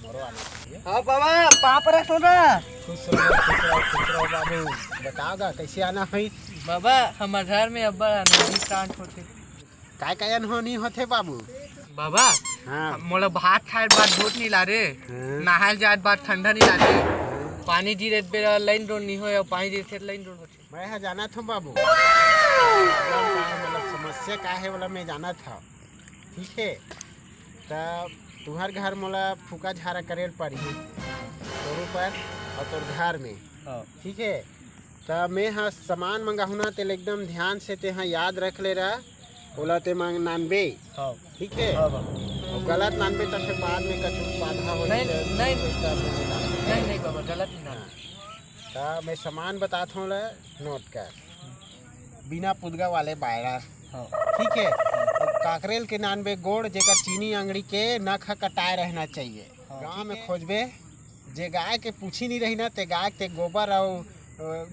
हमरो आना चाहिए। हाँ बाबा पाँव पर रखो ना। खुश रहो बाबू। बताओगा कैसे आना है? बाबा हमारे घर में अब्बा अनहोनी कांड होते। काय अनहोनी होते बाबू? बाबा हाँ मोला भात खाए बाद भूख नहीं ला रे, नहाए जाए बाद ठंडा नहीं ला रे, पानी गिरे बेरा लाइन रोड नहीं हो और पानी गिरे थे लाइन रोड होते। मैं यहाँ जाना था बाबू, मतलब समस्या क्या है वाला मैं जाना था। ठीक है तब तुम्हारे घर मोला फूका झाड़ा करे पड़ी तोर ऊपर और तोर घर में। ठीक है तब मैं हाँ सामान मंगाहू ना तेल एकदम ध्यान से ते हाँ याद रख ले रहा बोला ते मांग नानबे। ठीक है और गलत नानबे तो फिर बाद में कछु बाधा हो। नहीं बाबा गलत नहीं। तब मैं सामान बताता हूँ नोट कर। बिना पुदगा वाले बायरा। ठीक है काकरेल के नानबे गोड़ जेकर चीनी अंगड़ी के नख कटाए रहना चाहिए। गांव में खोजबे जे गाय के पूछी नहीं रही ना ते गाय के गोबर और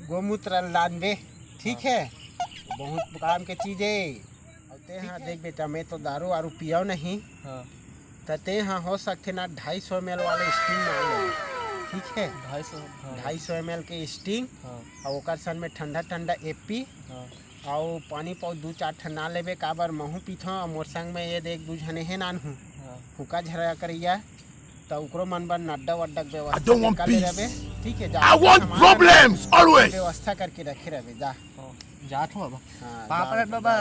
गोमूत्र लानबे। ठीक है बहुत काम के चीज है। ते हाँ देख बेटा मैं तो दारू वारू पियो नहीं ते हाँ हो सकते ना 250 ml वाले स्टिंग मांग। ठीक है 250 ml के स्टिंग और ओकर सन में ठंडा ठंडा एपी और पानी पाओ 2-4 ठंडा लेबे काबर महू पीथो और मोर संग में ये देख बुझने है नान हूँ फूका झरा करिया तो ओकरो मन बन नड्डा वड्डा व्यवस्था कर रहे। ठीक है व्यवस्था करके रखे रहे जा जात हो बाबा। हाँ, पापा बाबा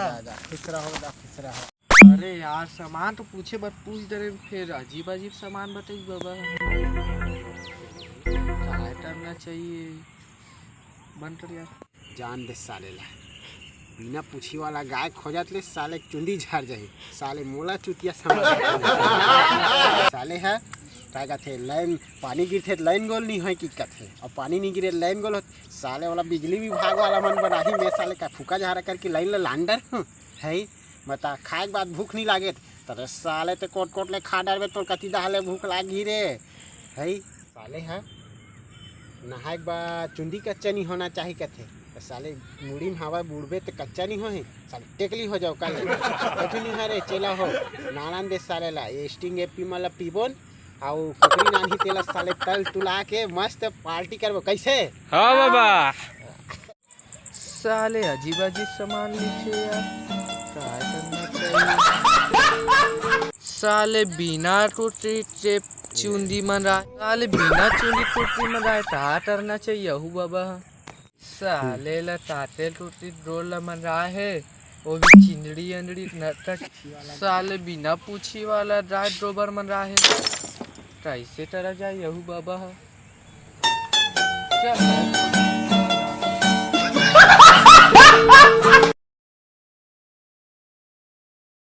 खुश रहो। अरे यार सामान तो पूछे बट पूछ दे फिर अजीब अजीब सामान बताइए बाबा। क्या करना चाहिए बन कर यार जान दे साले ला बिना पूछी वाला गाय खोजत ले साले चुंडी झाड़ जाही साले मोला चुतिया समझ साले है काय कहते लाइन पानी गिरते लाइन गोल नहीं है कि कहते और पानी नहीं गिरे लाइन गोल साले वाला बिजली विभाग वाला मन बनाही मैं साले का फूका झाड़ा करके लाइन ला लांडर है बता खाए के बाद भूख नहीं लागे तो साले तो कोट कोट ले खा डालबे तो कति दहाले भूख लागी रे है साले है नहाए के बाद चुंडी कच्चा नहीं होना चाहिए कहते साले मुड़ी में हवा बुड़बे तो कच्चा नहीं हो साले टेकली हो जाओ कल कभी नहीं है रे चला हो नारायण दे साले ला ये स्टिंग एपी मतलब पीबोन और कुकरी नानी तेला साले तल तुला के मस्त पार्टी करबो कैसे। हाँ बाबा साले अजीब अजीब सामान लिखे यार साले बिना टूटी टेप चुंदी मन रहा साले बिना चुंदी टूटी मन रहा ता करना चाहिए हु बाबा। साले ला ताते टूटी रोल ला मन रहा है वो भी चिंदड़ी अंदड़ी नटक साले बिना पूछी वाला राइट ड्रोबर मन रहा है कैसे तरह जाए यहू बाबा चल